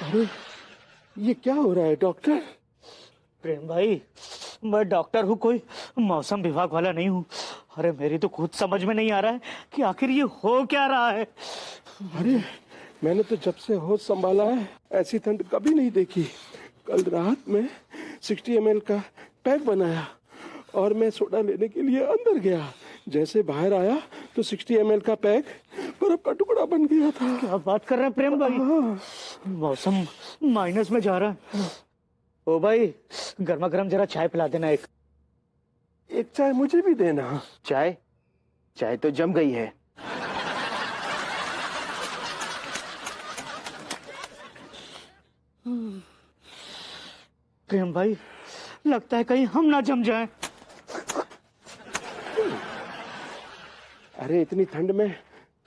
अरे ये क्या हो रहा है डॉक्टर? प्रेम भाई, मैं डॉक्टर हूँ, कोई मौसम विभाग वाला नहीं हूँ। अरे मेरी तो खुद समझ में नहीं आ रहा है कि आखिर ये हो क्या रहा है। अरे मैंने तो जब से होश संभाला है ऐसी ठंड कभी नहीं देखी। कल रात में 60 ml का पैक बनाया और मैं सोडा लेने के लिए अंदर गया। जैसे बाहर आया तो 60 ml का पैक बर्फ का टुकड़ा बन गया था। क्या बात कर रहे हैं प्रेम भाई? मौसम माइनस में जा रहा है। ओ भाई, गर्मा गर्म जरा चाय पिला देना। एक चाय मुझे भी देना। चाय? चाय तो जम गई है। प्रेम भाई, लगता है कहीं हम ना जम जाएं। अरे इतनी ठंड में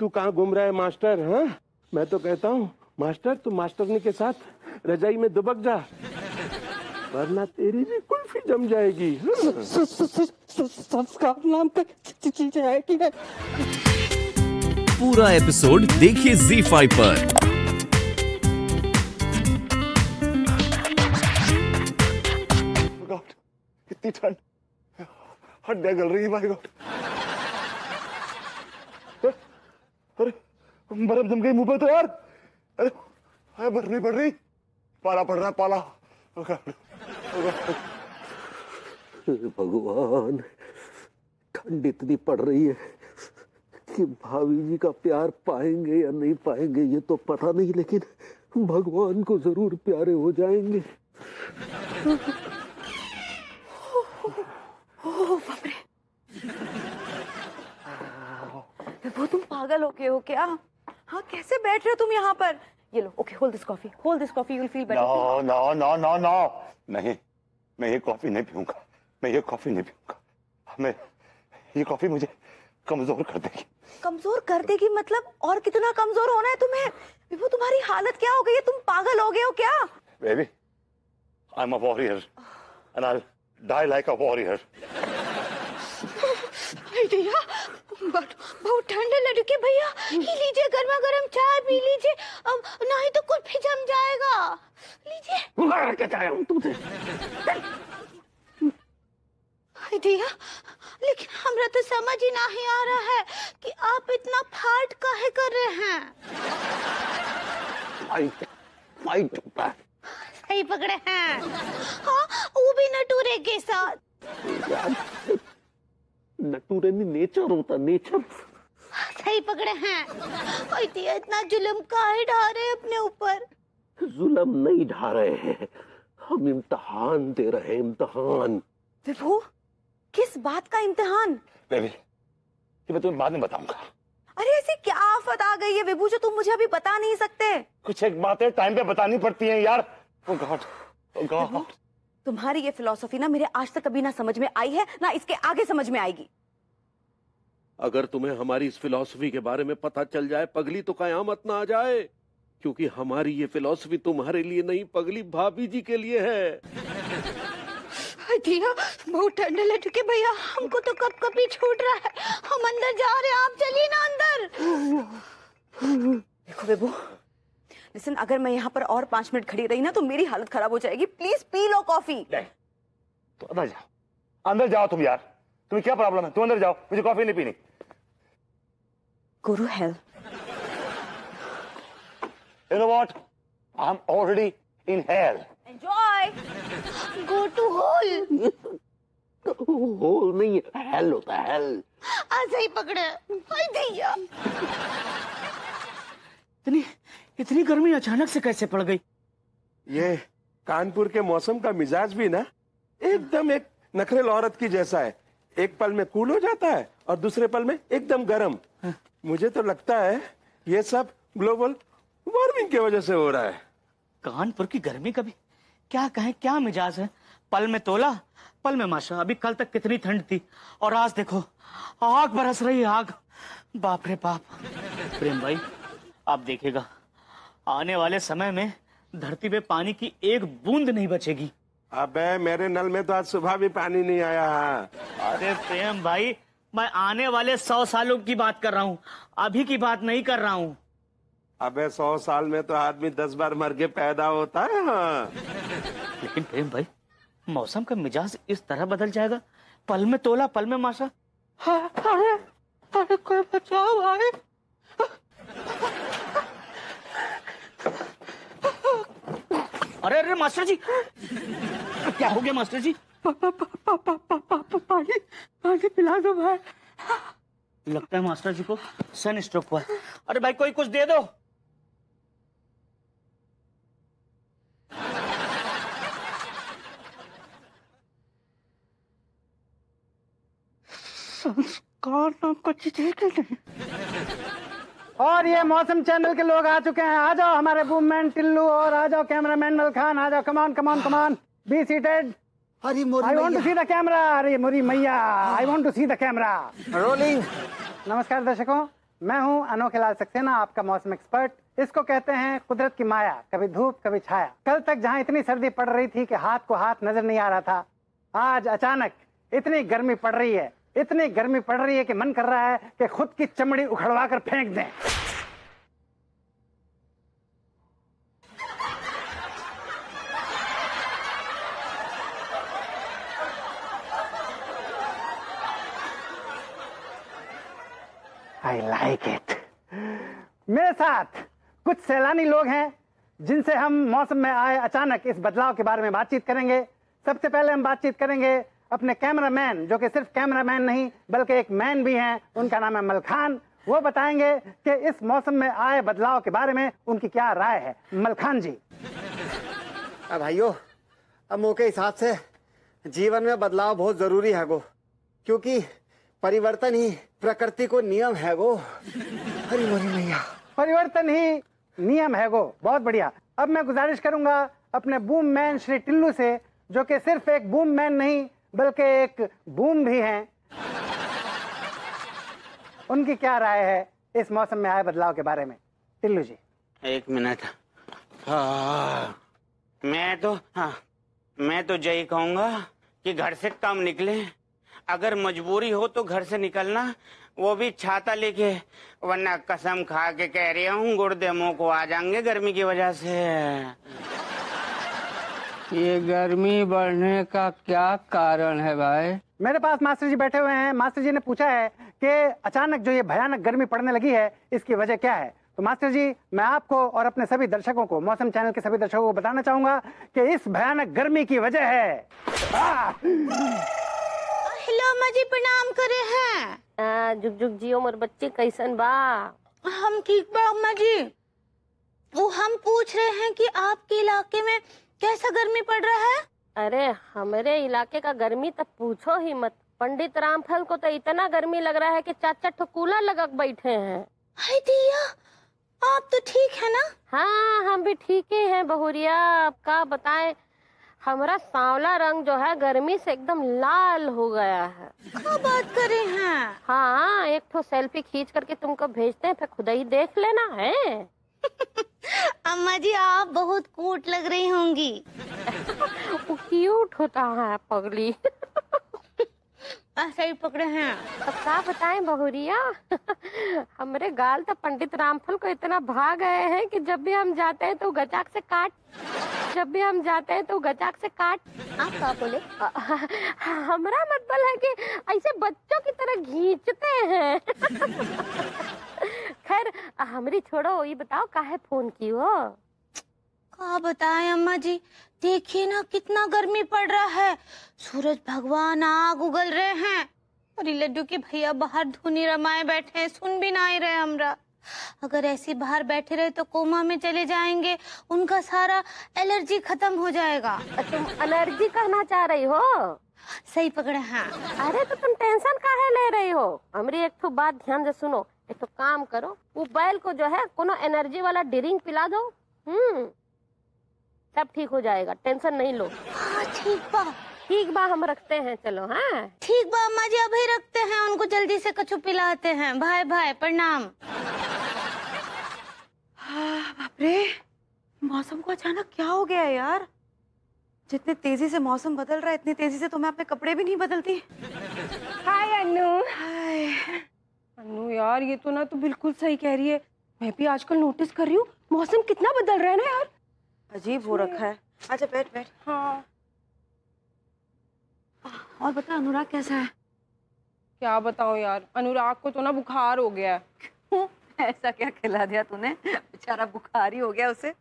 तू कहाँ घूम रहा है मास्टर? हाँ, मैं तो कहता हूँ मास्टर तू मास्टरनी के साथ रजाई में दुबक जा, वरना तेरी भी कुल्फी जम जाएगी। सबका नाम जाएगी। पूरा एपिसोड देखिए ZEE5 पर। गॉड, इतनी ठंड, हड्डियां गल रही है। भाई गॉड, अरे बर्फ जम गई मुंह पे तो यार। अरे बर्फ नहीं पड़ रही, पाला पड़ रहा है, पाला। भगवान, ठंड इतनी पड़ रही है कि भाभी जी का प्यार पाएंगे या नहीं पाएंगे ये तो पता नहीं, लेकिन भगवान को जरूर प्यारे हो जाएंगे। वो तुम पागल हो गए हो क्या? हाँ, कैसे बैठ रहे हो तुम यहाँ पर? ये लो, okay, hold this coffee, you will feel better. No no no no no, नहीं, मैं ये कॉफी नहीं पीऊंगा, मैं ये कॉफी नहीं पीऊंगा। मैं ये कॉफी मुझे कमजोर कर देगी। कमजोर कर देगी मतलब? और कितना कमजोर होना है तुम्हें? विभू, तुम्हारी हालत क्या हो गई है? तुम पागल हो गए हो क्या? Baby, I am a warrior and I will die like a warrior. भैया, बहुत ठंड लग रही है भैया, ही लीजिए गर्मा गर्म चाय पी लीजिए, अब नहीं तो कुल्फी जम जाएगा। लीजिए। क्या चाह रहा हूँ तुमसे? भैया, लेकिन हमरा तो समझ ही नहीं आ रहा है कि आप इतना फाट काहे कर रहे हैं। फाइट होता है। सही पकड़े हैं। हाँ, वो भी नटूरे के साथ। नटूरे नहीं, नेचर होता, नेचर। सही पकड़े हैं। भैया, इतना जुल्म काहे ढा रहे हैं अपने ऊपर? जुल्म नहीं ढा रहे हैं, हम इम्तिहान दे रहे हैं, इम्तिहान। विभू, किस बात का इम्तिहान? बेबी, ये मैं तुम्हें बाद में बताऊंगा। अरे ऐसी क्या आफत आ गई है विभू जो तुम मुझे अभी बता नहीं सकते? कुछ एक बातें टाइम पे बतानी पड़ती हैं यार। ओह गॉड, ओह गॉड। तुम्हारी ये फिलॉसफी ना मेरे आज तक कभी ना समझ में आई है, ना इसके आगे समझ में आएगी। अगर तुम्हें हमारी इस फिलॉसफी के बारे में पता चल जाए पगली, तो कयामत ना आ जाए, क्योंकि हमारी ये फिलॉसफी तुम्हारे लिए नहीं पगली, भाभी जी के लिए है। भैया, बहुत ठंड लग चुकी भैया, हमको तो कब कभी छूट रहा है। हम अंदर जा रहे हैं, आप चलिए ना अंदर। देखो बेबू, लिसन, अगर मैं यहाँ पर और 5 मिनट खड़ी रही ना तो मेरी हालत खराब हो जाएगी। Please P low coffee. तो अंदर जाओ, अंदर जाओ तुम यार। तुम्हें क्या प्रॉब्लम है? तुम अंदर जाओ, मुझे कॉफी नहीं पीनी। Go to hell. You know what? I'm already in hell. Enjoy. Go to hole. Hole नहीं, हेल होता है, हेल। ऐसे ही पकड़े। हाय भैया। इतनी गर्मी अचानक से कैसे पड़ गई? ये कानपुर के मौसम का मिजाज भी ना एकदम एक नखरेल औरत की जैसा है। एक पल में कूल हो जाता है और दूसरे पल में एकदम गर्म। मुझे तो लगता है ये सब ग्लोबल वार्मिंग की वजह से हो रहा है। कानपुर की गर्मी का भी क्या कहें, क्या मिजाज है। पल में तोला, पल में माशा। अभी कल तक कितनी ठंड थी और आज देखो आग बरस रही है, आग। बाप रे बाप। प्रेम भाई, आप देखिएगा आने वाले समय में धरती पे पानी की एक बूंद नहीं बचेगी। अबे मेरे नल में तो आज सुबह भी पानी नहीं आया। अरे प्रेम भाई, मैं आने वाले 100 सालों की बात कर रहा हूँ, अभी की बात नहीं कर रहा हूँ। अबे 100 साल में तो आदमी 10 बार मर के पैदा होता है। हाँ लेकिन प्रेम भाई, मौसम का मिजाज इस तरह बदल जाएगा, पल में तोला पल में माशा। अरे अरे कोई बचाओ भाई। अरे अरे मास्टर जी, क्या हो गया मास्टर जी? पानी पिला दो भाई। लगता है मास्टर जी को सन स्ट्रोक हुआ है। अरे भाई कोई कुछ दे दो। संस्कार नाम का चीज है कि नहीं? और ये मौसम चैनल के लोग आ चुके हैं। आ जाओ हमारे बूममैन टिल्लू, और आ जाओ कैमरामैन मलखान, आ जाओ। Come on come on come on, be seated. अरे मोरी I want to see the camera. अरे मोरी मैया, I want to see the camera. Rolling. नमस्कार दर्शकों, मैं हूं अनोखे लाल सक्सेना, आपका मौसम एक्सपर्ट। इसको कहते हैं कुदरत की माया, कभी धूप कभी छाया। कल तक जहां इतनी सर्दी पड़ रही थी कि हाथ को हाथ नजर नहीं आ रहा था, आज अचानक इतनी गर्मी पड़ रही है, इतनी गर्मी पड़ रही है कि मन कर रहा है कि खुद की चमड़ी उखड़वा कर फेंक दें। I like it। मेरे साथ कुछ सैलानी लोग हैं जिनसे हम मौसम में आए अचानक इस बदलाव के बारे में बातचीत करेंगे। सबसे पहले हम बातचीत करेंगे अपने कैमरामैन, जो कि सिर्फ कैमरामैन नहीं बल्कि एक मैन भी हैं। उनका नाम है मलखान। वो बताएंगे कि इस मौसम में आए बदलाव के बारे में उनकी क्या राय है। मलखान जी। अब भाइयों, अब मौके हिसाब से जीवन में बदलाव बहुत जरूरी है गो, क्योंकि परिवर्तन ही प्रकृति को नियम है गो। अरे मोरी मैया, परिवर्तन ही नियम है गो। बहुत बढ़िया। अब मैं गुजारिश करूंगा अपने बूम मैन श्री टिल्लू से, जो कि सिर्फ एक बूम मैन नहीं बल्कि एक बूम भी हैं। उनकी क्या राय है इस मौसम में आए बदलाव के बारे में। टिल्लू जी। एक मिनट। मैं तो यही कहूंगा कि घर से कम निकले। अगर मजबूरी हो तो घर से निकलना, वो भी छाता लेके, वरना कसम खा के कह रही हूँ गुर्दे मुंह को आ जाएंगे गर्मी की वजह से। ये गर्मी बढ़ने का क्या कारण है भाई? मेरे पास मास्टर जी बैठे हुए हैं। मास्टर जी ने पूछा है कि अचानक जो ये भयानक गर्मी पड़ने लगी है, इसकी वजह क्या है। तो मास्टर जी, मैं आपको और अपने सभी दर्शकों को, मौसम चैनल के सभी दर्शकों को बताना चाहूंगा कि इस भयानक गर्मी की वजह है। हेलो अम्मा जी, प्रणाम करे हैं। जुग जुग जियो मोर बच्चे, कैसन बा? हम ठीक बा अम्मा जी। वो हम पूछ रहे हैं कि आपके इलाके में कैसा गर्मी पड़ रहा है। अरे हमारे इलाके का गर्मी तो पूछो ही मत। पंडित रामफल को तो इतना गर्मी लग रहा है कि 4-4 ठो कूलर लगा के बैठे हैं। हाय दिया, आप तो ठीक है ना? हाँ, हम भी ठीक ही हैं बहुरिया। अब क्या बताएं, हमारा सांवला रंग जो है गर्मी से एकदम लाल हो गया है। क्या बात कर रहे हैं? हाँ, एक ठो सेल्फी खींच करके तुमको भेजते हैं, फिर खुद ही देख लेना है। अम्मा जी, आप बहुत क्यूट लग रही होंगी। वो क्यूट होता है पगली। सही पकड़े हैं। अब क्या बताएं बहुरिया, हमारे गाल तो पंडित रामफल को इतना भा गए हैं कि जब भी हम जाते हैं तो गचाक से काट। आप क्या बोले? हमारा मतलब है कि ऐसे बच्चों की तरह खींचते हैं। खैर हमारी छोड़ो, ये बताओ काहे फोन की हो? क्या बताएं अम्मा जी, देखिए ना कितना गर्मी पड़ रहा है। सूरज भगवान आग उगल रहे हैं और ये लड्डू के भैया बाहर धुनी रमाए बैठे हैं, सुन भी ना ही रहे हमरा। अगर ऐसे बाहर बैठे रहे तो कोमा में चले जाएंगे, उनका सारा एलर्जी खत्म हो जाएगा। तुम एलर्जी कहना चाह रही हो? सही पकड़े हैं। अरे तो तुम टेंशन काहे ले रही हो? हमारी एक तो बात ध्यान से सुनो। एक तो काम करो, वो बैल को जो है कोनो एनर्जी वाला ड्रिंक पिला दो। सब ठीक हो जाएगा, टेंशन नहीं लो। हाँ ठीक बा, हम रखते हैं। चलो। हाँ ठीक बा अम्मा जी, अभी रखते हैं। उनको जल्दी से कछु पिलाते हैं। भाई भाई प्रणाम। बाप रे, मौसम को अचानक क्या हो गया है यार? जितनी तेजी से मौसम बदल रहा है, इतनी तेजी से तो मैं अपने कपड़े भी नहीं बदलती। हाय अनु। हाय अनु यार, ये तो ना तू बिल्कुल सही कह रही है। मैं भी आजकल नोटिस कर रही हूँ मौसम कितना बदल रहा है ना यार। अजीब हो रखा है। अच्छा बैठ बैठ। हाँ और बता अनुराग कैसा है? क्या बताऊँ यार, अनुराग को तो ना बुखार हो गया है। ऐसा क्या खिला दिया तूने, बेचारा बुखार ही हो गया उसे।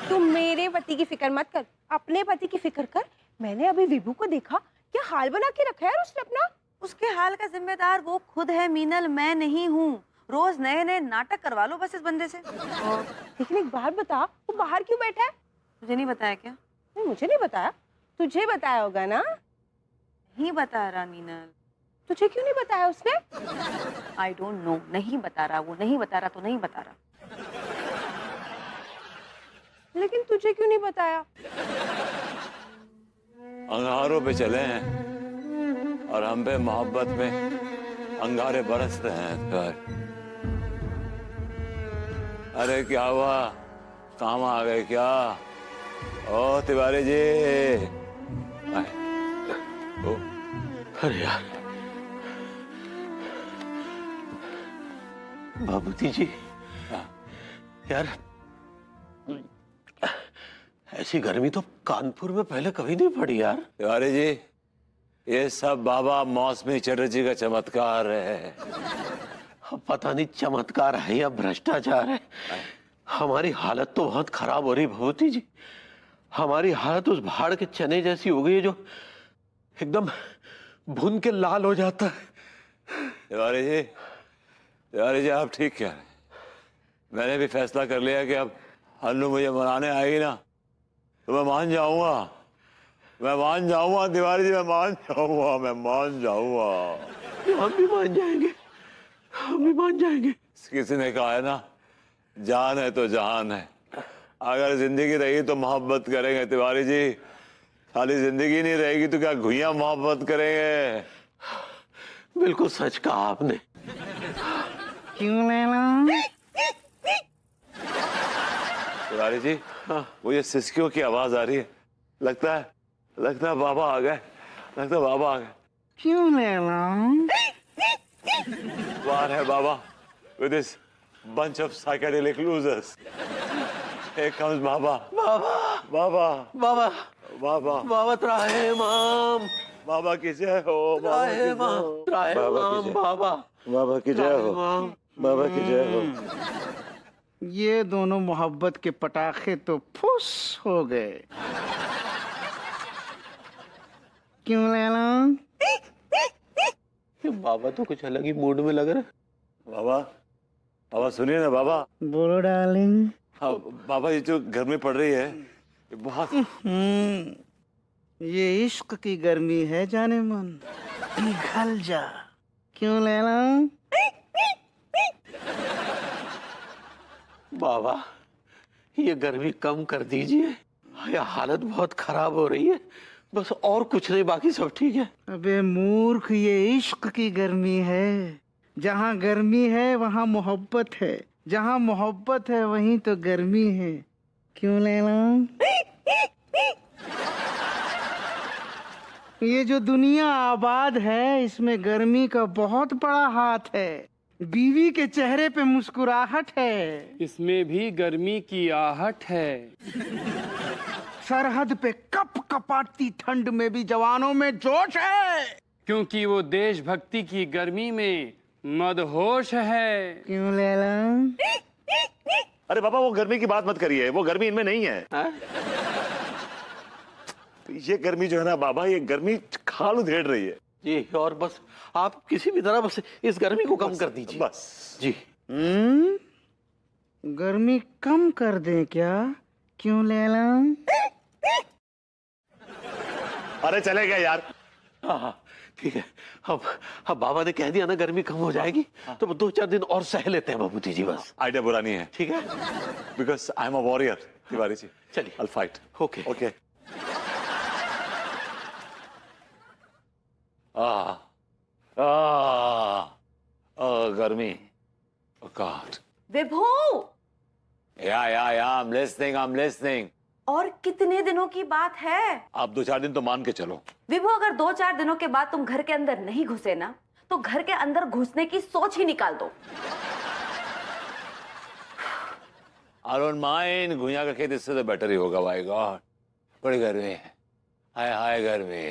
तू मेरे पति की फिक्र मत कर, अपने पति की फिक्र कर। मैंने अभी विभू को देखा, क्या हाल बना के रखा है उसने अपना। उसके हाल का जिम्मेदार वो खुद है मीनल, मैं नहीं हूँ। रोज नए नए नाटक करवा लो बस इस बंदे से। लेकिन एक बात बता, वो बाहर क्यों बैठा है? तुझे नहीं बताया क्या? नहीं मुझे नहीं बताया, तुझे बताया होगा ना। नहीं बता रहा मीनल। तुझे क्यों नहीं बताया उसने? आई डोंट नो, नहीं बता रहा वो, नहीं बता रहा तो नहीं बता रहा। लेकिन तुझे क्यों नहीं बताया? अंगारों पे चले हैं और हम पे मोहब्बत में अंगारे बरस रहे हैं फिर। अरे क्या हुआ, काम आ गए क्या? ओ तिवारी जी। ओ, अरे यार बाबूजी जी, यार ऐसी गर्मी तो कानपुर में पहले कभी नहीं पड़ी यार। तिवारी जी, ये सब बाबा मौसमी चटर्जी का चमत्कार है। पता नहीं चमत्कार है या भ्रष्टाचार है, हमारी हालत तो बहुत खराब हो रही भगवती जी। हमारी हालत उस भाड़ के चने जैसी हो गई है जो एकदम भुन के लाल हो जाता है। तिवारी जी आप ठीक कह रहे हैं। मैंने भी फैसला कर लिया कि अब अन्नू मुझे मनाने आएगी ना तो मैं मान जाऊंगा, मैं मान जाऊंगा तिवारी जी, मैं मान जाऊंगा, मैं मान जाऊंगा। हम भी मान जाएंगे, हम भी मान जाएंगे। किसी ने कहा है ना, जान है तो जहान है। अगर जिंदगी रही तो मोहब्बत करेंगे तिवारी जी, खाली जिंदगी नहीं रहेगी तो क्या घुइयां मोहब्बत करेंगे। बिल्कुल सच कहा आपने। क्यों लेना? तिवारी जी, वो ये सिसकियों की आवाज आ रही है, लगता है बाबा आ गए, लगता है बाबा आ गए। क्यों लेना? बाहर है बाबा with this bunch of psychedelic losers. Here comes बाबा। बाबा बाबा बाबा बाबा बाबा त्राहिमाम, बाबा की जय हो, बाबा की जय हो, त्राहिमाम बाबा, बाबा की जय हो, बाबा की जय हो। ये दोनों मोहब्बत के पटाखे तो फुस हो गए। क्यों लेना? बाबा तो कुछ अलग ही मूड में लग रहा है। बाबा सुनिए ना बाबा। बोलो डार्लिंग। हाँ बाबा, ये जो गर्मी पड़ रही है ये बहुत। ये इश्क की गर्मी है जाने मन, पिघल जा। क्यों लेना? बाबा ये गर्मी कम कर दीजिए, ये हालत बहुत खराब हो रही है, बस और कुछ नहीं, बाकी सब ठीक है। अबे मूर्ख, ये इश्क की गर्मी है। जहाँ गर्मी है वहाँ मोहब्बत है, जहाँ मोहब्बत है वहीं तो गर्मी है। क्यों लेना? ये जो दुनिया आबाद है इसमें गर्मी का बहुत बड़ा हाथ है। बीवी के चेहरे पे मुस्कुराहट है, इसमें भी गर्मी की आहट है। सरहद पे कप कपाती ठंड में भी जवानों में जोश है, क्योंकि वो देशभक्ति की गर्मी में मदहोश है। क्यों लेला? अरे बाबा वो गर्मी की बात मत करिए, वो गर्मी इनमें नहीं है। ये गर्मी जो है ना बाबा, ये गर्मी खाल उधेड़ रही है जी। और बस आप किसी भी तरह बस इस गर्मी को कम कर दीजिए बस जी। गर्मी कम कर दें क्या? क्यों लेला? अरे चले गए यार। हाँ ठीक है, अब बाबा ने कह दिया ना गर्मी कम हो जाएगी, तो 2-4 दिन और सह लेते हैं बाबूजी जी बस। आइडिया बुरा नहीं है, ठीक है, because I am a warrior Tiwari ji. चलिए I'll fight. Okay okay. गर्मी। Oh God. Vibhu, Yeah, I'm listening. और कितने दिनों की बात है? आप 2-4 दिन तो मान के चलो। विभू, अगर 2-4 दिनों के बाद तुम घर के अंदर नहीं घुसे ना, तो घर के अंदर घुसने की सोच ही निकाल दो। आई डोंट माइंड, घुइयां का खेत इससे तो बेटर ही होगा। भाई गॉड, बड़ी गर्मी है, हाय हाय गर्मी।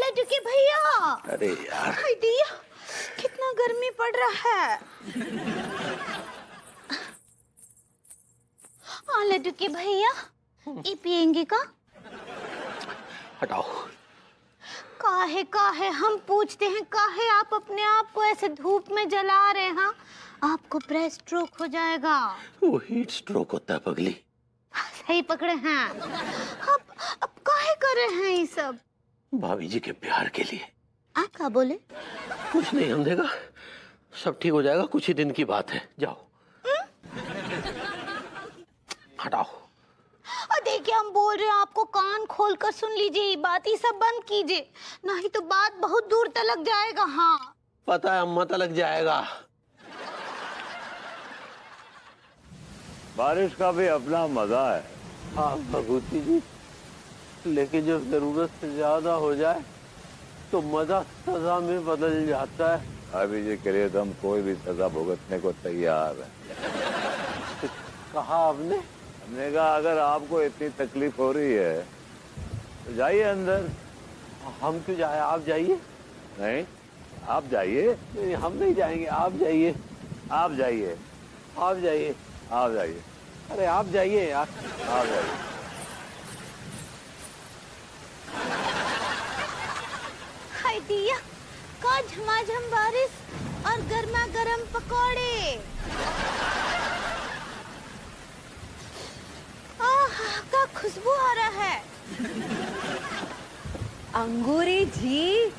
लड्डू के भैया, अरे यार, हाय दिया, कितना गर्मी पड़ रहा है। लड्डू के भैया, ये पियेंगे का? हटाओ। काहे काहे हम पूछते हैं, काहे आप अपने आप को ऐसे धूप में जला रहे हैं? आपको ब्रेन स्ट्रोक हो जाएगा। वो हीट स्ट्रोक होता है पगली। सही पकड़े हैं। अब काहे कर रहे हैं ये सब? भाभी जी के प्यार के लिए। आप क्या बोले? कुछ नहीं, हम देगा सब ठीक हो जाएगा, कुछ ही दिन की बात है, जाओ। हटाओ। और देखिए, हम बोल रहे हैं, आपको कान खोल कर सुन लीजिए, बात ही सब बंद कीजिए, नहीं तो बात बहुत दूर तक जाएगा। हाँ पता है अम्मा, तलक जाएगा। बारिश का भी अपना मजा है। हाँ भगवती जी, लेकिन जब जरूरत से ज्यादा हो जाए तो मजा सजा में बदल जाता है। भाभी जी के लिए तो हम कोई भी सजा भुगतने को तैयार है। कहा आपने? हमने कहा अगर आपको इतनी तकलीफ हो रही है तो जाइए अंदर। हम क्यों जाए, आप जाइए। नहीं, आप जाइए। नहीं, हम नहीं जाएंगे, आप जाइए। आप जाइए। आप जाइए। आप जाइए। अरे आप जाइए यार। आप जाइए। हाय दिया, का झमाझम बारिश और गर्मा गर्म पकौड़े। का खुशबू आ रहा है। अंगूरी जी,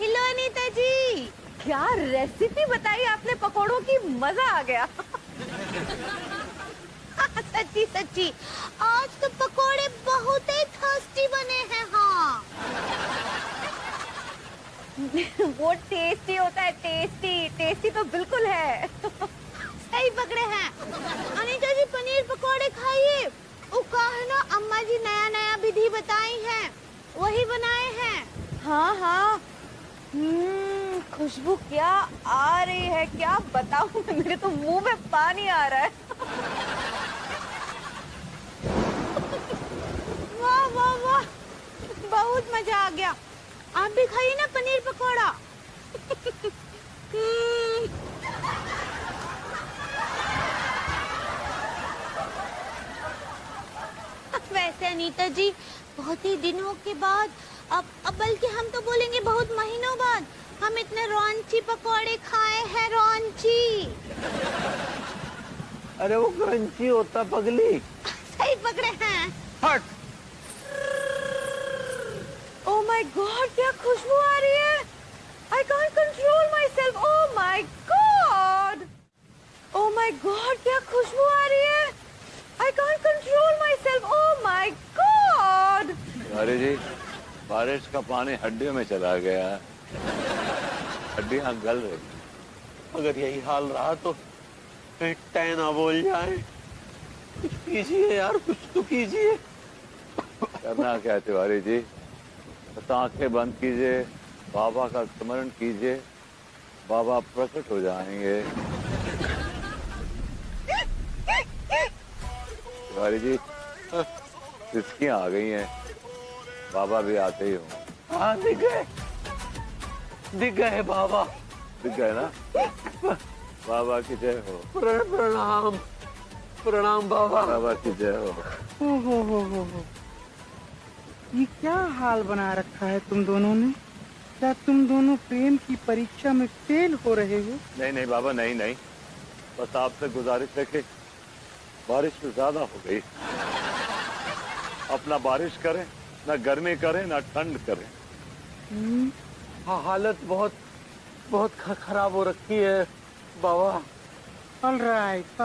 हेलो अनीता जी, क्या रेसिपी बताई आपने पकोड़ों की, मजा आ गया। सच्ची सच्ची, आज तो पकोड़े बहुत ही थर्स्टी बने हैं। हाँ वो टेस्टी होता है, टेस्टी टेस्टी तो बिल्कुल है। सही पकड़े हैं। अनीता जी, पनीर पकोड़े खाइए। वो कहा है ना, अम्मा जी नया नया विधि बताई है, वही बनाए हैं। हाँ हाँ, खुशबू क्या आ रही है, क्या बताऊं, मेरे तो मुंह में पानी आ रहा है। वाह वाह वाह, बहुत मजा आ गया। आप भी खाइए ना पनीर पकौड़ा। वैसे अनीता जी, बहुत ही दिनों के बाद, अब बल्कि हम तो बोलेंगे बहुत महीनों बाद, हम इतने रॉन्ची पकौड़े खाए हैं। रॉन्ची। अरे वो क्रंची होता पगली। सही पकड़े हैं। हट। ओह माय गॉड, क्या खुशबू आ रही है। I can't control myself. Oh my God. Oh my God, क्या खुशबू आ रही है। I can't control myself. Oh my God. अरे जी, बारिश का पानी हड्डियों में चला गया, हड्डियां गल रही। अगर यही हाल रहा तो टैना बोल जाए। कुछ कीजिए यार, कुछ तो कीजिए। करना क्या तिवारी जी, बस आंखें बंद कीजिए, बाबा का स्मरण कीजिए, बाबा प्रकट हो जाएंगे। तिवारी जी, सिसकियां आ गई हैं, बाबा भी आते ही हों। हाँ, दिख गए बाबा। दिख गए ना? बाबा की जय हो। प्रणाम प्रणाम बाबा। बाबा की जय हो। हो। ये क्या हाल बना रखा है तुम दोनों ने? क्या तुम दोनों प्रेम की परीक्षा में फेल हो रहे हो? नहीं नहीं बाबा, नहीं नहीं, बस आपसे गुजारिश है कि बारिश ज्यादा हो गई, अपना बारिश करें, ना गर्मी करें ना ठंड करें। हालत बहुत बहुत खराब हो रखी है बाबा। ऑल राइट,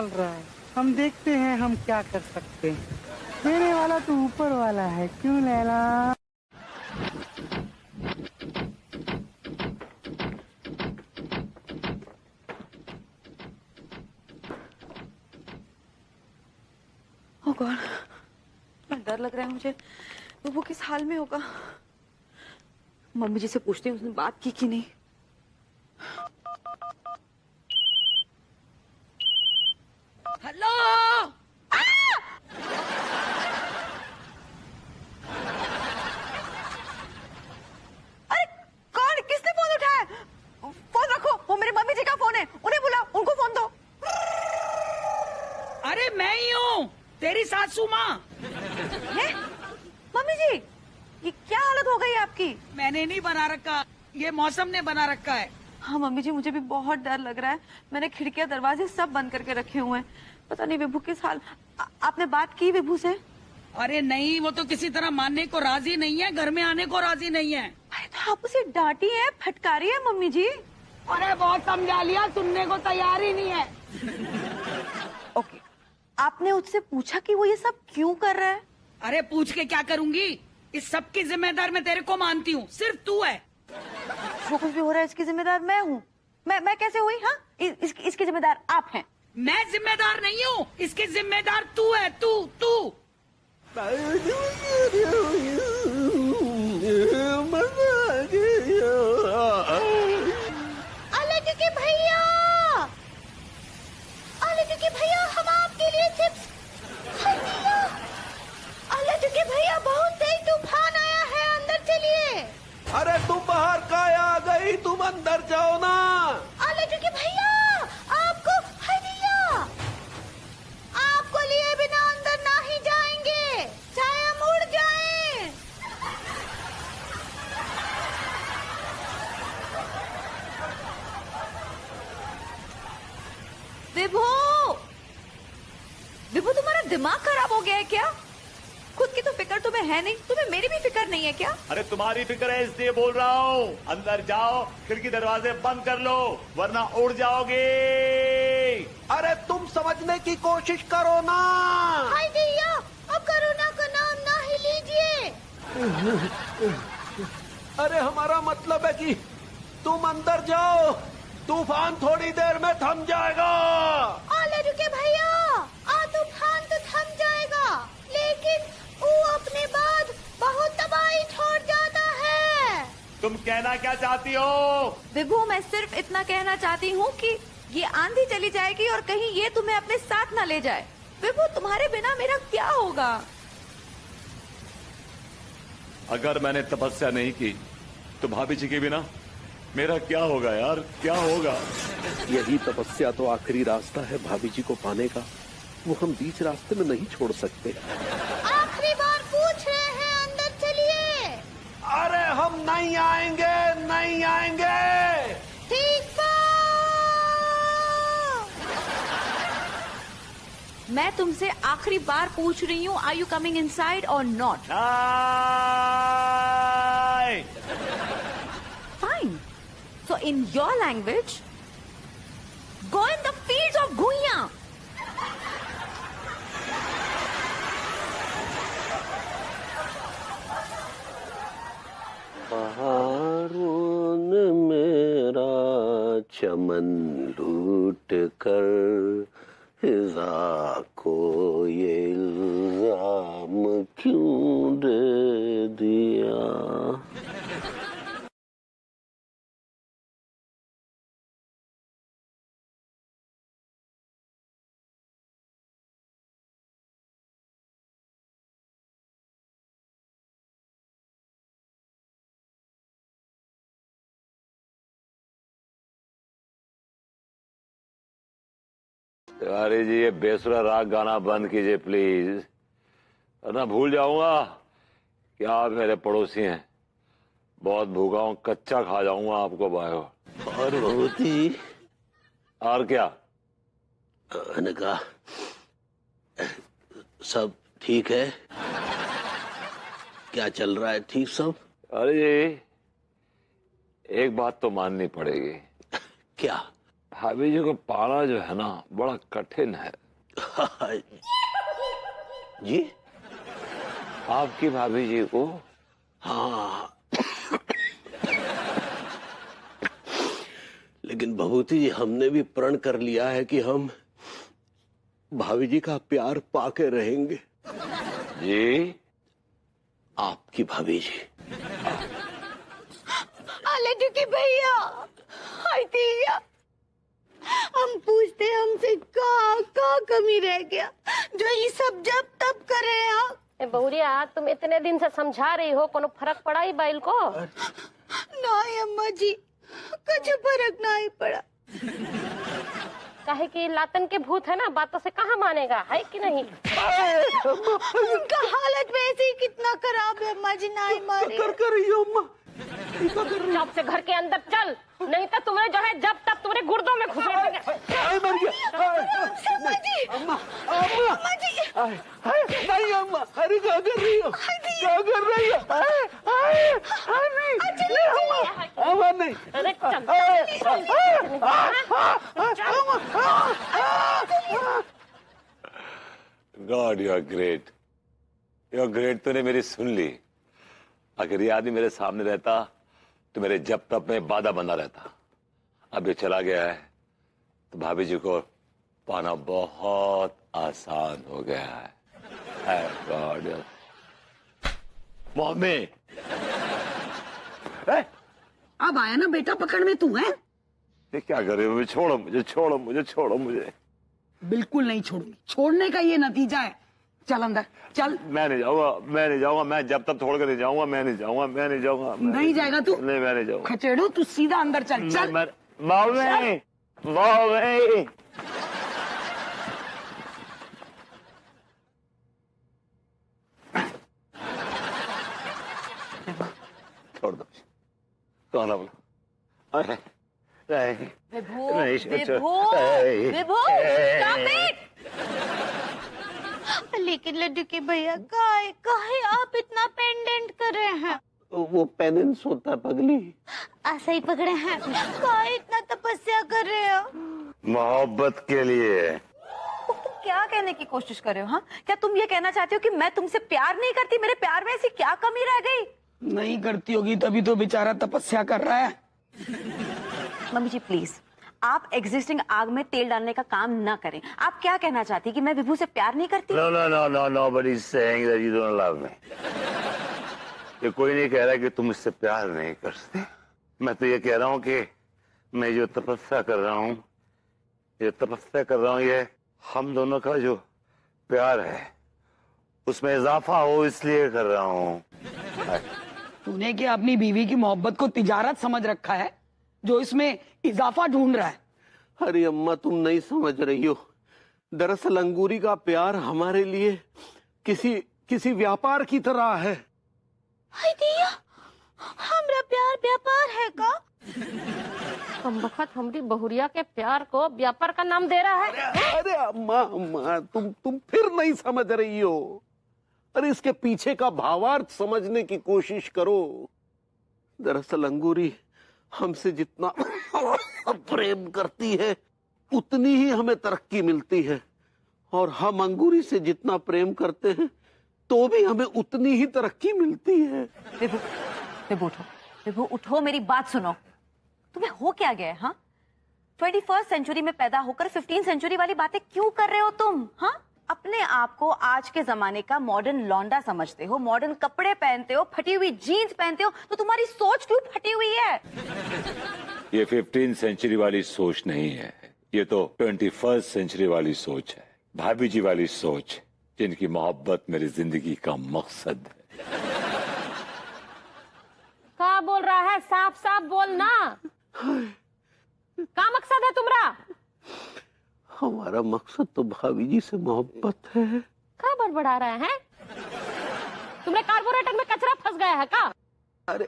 हम देखते हैं हम क्या कर सकते हैं। देने वाला तो ऊपर वाला है, क्यों लैला? ओह गॉड, डर लग रहा है मुझे। वो किस हाल में होगा? मम्मी जी से पूछती हूँ उसने बात की कि नहीं। लो। अरे कौन, किसने फोन उठाया? फोन रखो, वो मेरी मम्मी जी का फोन है, उन्हें बुलाओ, उनको फोन दो। अरे मैं ही हूँ, तेरी सासू माँ। मम्मी जी, ये क्या हालत हो गई आपकी? मैंने नहीं बना रखा, ये मौसम ने बना रखा है। हाँ मम्मी जी, मुझे भी बहुत डर लग रहा है। मैंने खिड़कियां दरवाजे सब बंद करके रखे हुए हैं। पता नहीं विभू किस हाल। आपने बात की विभू से? अरे नहीं, वो तो किसी तरह मानने को राजी नहीं है, घर में आने को राजी नहीं है। अरे तो आप उसे डांटी है, फटकारी है मम्मी जी? अरे बहुत समझा लिया, सुनने को तैयार ही नहीं है। ओके, आपने उससे पूछा कि वो ये सब क्यों कर रहा है? अरे पूछ के क्या करूंगी, इस सब की जिम्मेदार मैं तेरे को मानती हूँ, सिर्फ तू है। जो कुछ भी हो रहा है इसकी जिम्मेदार मैं हूँ। मैं कैसे हुई? हाँ, इसकी जिम्मेदार आप हैं। मैं जिम्मेदार नहीं हूँ, इसकी जिम्मेदार तू है, तू। भैया, हम आपके लिए चिप्स। भैया, बहुत तेज तूफान आया है, अंदर चलिए। अरे तुम बाहर का आ गई, तुम अंदर जाओ ना। भैया, आपको आपको लिए बिना अंदर ना ही जाएंगे, चाहे हम उड़ जाएं। विभू, तुम्हारा दिमाग खराब हो गया है क्या? खुद की तो फिक्र तुम्हें है नहीं, तुम्हें मेरी भी फिक्र नहीं है क्या? अरे तुम्हारी फिक्र है इसलिए बोल रहा हूँ, अंदर जाओ, खिड़की दरवाजे बंद कर लो, वरना उड़ जाओगे। अरे तुम समझने की कोशिश करो ना। हाय भैया, अब कोरोना का नाम ना ही लीजिए। अरे हमारा मतलब है कि तुम अंदर जाओ, तूफान थोड़ी देर में थम जाएगा। भैया, तूफान तो थम जाएगा, लेकिन वो अपने बाद बहुत तबाही छोड़ जाता है। तुम कहना क्या चाहती हो? विभू, मैं सिर्फ इतना कहना चाहती हूँ कि ये आंधी चली जाएगी और कहीं ये तुम्हें अपने साथ न ले जाए। विभू, तुम्हारे बिना मेरा क्या होगा? अगर मैंने तपस्या नहीं की तो भाभी जी के बिना मेरा क्या होगा यार, क्या होगा? यही तपस्या तो आखिरी रास्ता है भाभी जी को पाने का, वो हम बीच रास्ते में नहीं छोड़ सकते। आखिरी बार पूछ रहे हैं, अंदर चलिए। अरे हम नहीं आएंगे, नहीं आएंगे। ठीक है। मैं तुमसे आखिरी बार पूछ रही हूँ, आर यू कमिंग इनसाइड और not? Fine. So in your language, go in the fields of Guiya. बहारों ने मेरा चमन लूट कर हिज़ा को ये इल्जाम क्यों दे दिया? तिवारी जी, ये बेसुरा राग गाना बंद कीजिए प्लीज, वरना भूल जाऊंगा कि आप मेरे पड़ोसी हैं। बहुत भूखा हूँ, कच्चा खा जाऊंगा आपको बायो। और भगवती? और क्या? मैंने कहा सब ठीक है? क्या चल रहा है? ठीक सब? अरे जी, एक बात तो माननी पड़ेगी। क्या? भाभी जी को पाना जो है ना, बड़ा कठिन है। जी? आपकी भाभी जी को? हाँ। लेकिन भभूति जी, हमने भी प्रण कर लिया है कि हम भाभी जी का प्यार पाके रहेंगे। जी? आपकी भाभी जी। लड्डू के भैया, हाय भैया, हम पूछते हमसे का कमी रह गया जो ये सब जब तब कर रहे हैं आप। बहुरिया तुम इतने दिन से समझा रही हो, कोनो फर्क पड़ा ही बैल को? नहीं अम्मा जी, कुछ फर्क नहीं पड़ा। काहे कि लातन के भूत है ना, बातों से कहाँ मानेगा, है कि नहीं? उनका हालत वैसे ही कितना खराब है अम्मा जी, नहीं मारे। कर रही हो अम्मा? चुप से घर के अंदर चल, नहीं तो तुम्हें जो है जब तक तुम्हारे गुर्दों में घुसेड़ देंगे। अम्मा जी, अम्मा अम्मा जी, नहीं अम्मा, अरे क्या कर रही हो? क्या कर रही हो? अम्मा नहीं, अरे God you are great, you are great. तूने मेरी सुन ली। अगर ये आदमी मेरे सामने रहता तो मेरे जब तक में बाधा बना रहता। अब ये चला गया है तो भाभी जी को पाना बहुत आसान हो गया है। गॉड मम्मी, अब आया ना बेटा पकड़ में तू है। ये क्या कर रहे हो? छोड़ो मुझे, छोड़ो मुझे, छोड़ो मुझे। बिल्कुल नहीं छोड़ूंगी, छोड़ने का ये नतीजा है। चल अंदर चल। मैं नहीं जाऊंगा, मैं नहीं जाऊंगा, मैं जब तक छोड़ कर नहीं जाऊंगा, मैं नहीं जाऊंगा, मैं नहीं जाऊंगा। नहीं जाएगा तू? नहीं, मैं नहीं जाऊंगा। खचेड़ो, तू सीधा अंदर चल। चल मम्मी, मम्मी। छोड़ दो, कौन बोलो? अरे विभू, नहीं, विभू, विभू, stop it! लेकिन लड्डू के भैया काहे आप इतना पेंडेंट कर रहे हैं? वो पेनेंस होता पगली। ऐसा ही पकड़े हैं। काहे इतना तपस्या कर रहे हो? मोहब्बत के लिए। तुम क्या कहने की कोशिश कर रहे हो? हाँ, क्या तुम ये कहना चाहते हो कि मैं तुमसे प्यार नहीं करती? मेरे प्यार में ऐसी क्या कमी रह गई? नहीं करती होगी तभी तो बेचारा तपस्या कर रहा है। मम्मी जी प्लीज, आप एग्जिस्टिंग आग में तेल डालने का काम ना करें। आप क्या कहना चाहती हैं कि मैं विभू से प्यार नहीं करती? No, no, no, no, nobody is saying that you don't love me. ये कोई नहीं कह रहा कि तुम इससे प्यार नहीं करते। मैं तो ये कह रहा हूँ कि मैं जो तपस्या कर रहा हूँ, ये हम दोनों का जो प्यार है उसमें इजाफा हो इसलिए कर रहा हूँ। तूने क्या अपनी बीवी की मोहब्बत को तिजारत समझ रखा है जो इसमें इजाफा ढूंढ रहा है? अरे अम्मा तुम नहीं समझ रही हो। दरअसल अंगूरी का प्यार हमारे लिए किसी व्यापार की तरह है। हाय दिया, हमरा प्यार व्यापार है का? हम वक्त हमारी बहुरिया के प्यार को व्यापार का नाम दे रहा है। अरे अम्मा तुम फिर नहीं समझ रही हो। अरे इसके पीछे का भावार्थ समझने की कोशिश करो। दरअसल अंगूरी हमसे जितना प्रेम करती है उतनी ही हमें तरक्की मिलती है, और हम अंगूरी से जितना प्रेम करते हैं तो भी हमें उतनी ही तरक्की मिलती है। विभू उठो, मेरी बात सुनो। तुम्हें हो क्या गया है? हाँ, 21st सेंचुरी में पैदा होकर 15th सेंचुरी वाली बातें क्यों कर रहे हो तुम? हाँ, अपने आप को आज के जमाने का मॉडर्न लौंडा समझते हो, मॉडर्न कपड़े पहनते हो, फटी हुई जीन्स पहनते हो, तो तुम्हारी सोच क्यों फटी हुई है? ये 15th सेंचुरी वाली सोच नहीं है, ये तो 21st सेंचुरी वाली सोच है। भाभी जी वाली सोच, जिनकी मोहब्बत मेरी जिंदगी का मकसद है। क्या बोल रहा है? साफ साफ बोलना। क्या मकसद है तुम्हारा? हमारा मकसद तो भाभी जी से मोहब्बत है। क्या बड़बड़ा रहा है? तुमने कार्बोरेटर में कचरा फंस गया है क्या? अरे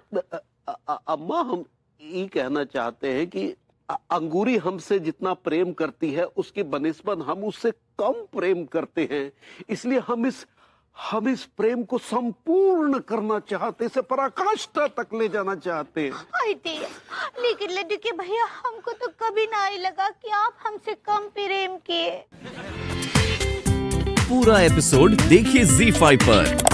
अम्मा हम ये कहना चाहते हैं कि अंगूरी हमसे जितना प्रेम करती है उसकी बनिस्बत हम उससे कम प्रेम करते हैं, इसलिए हम इस प्रेम को संपूर्ण करना चाहते, इसे पराकाष्ठा तक ले जाना चाहते हैं। लेकिन लड्डू के भैया हमको तो कभी नहीं लगा कि आप हमसे कम प्रेम किए। पूरा एपिसोड देखिए ZEE5 पर।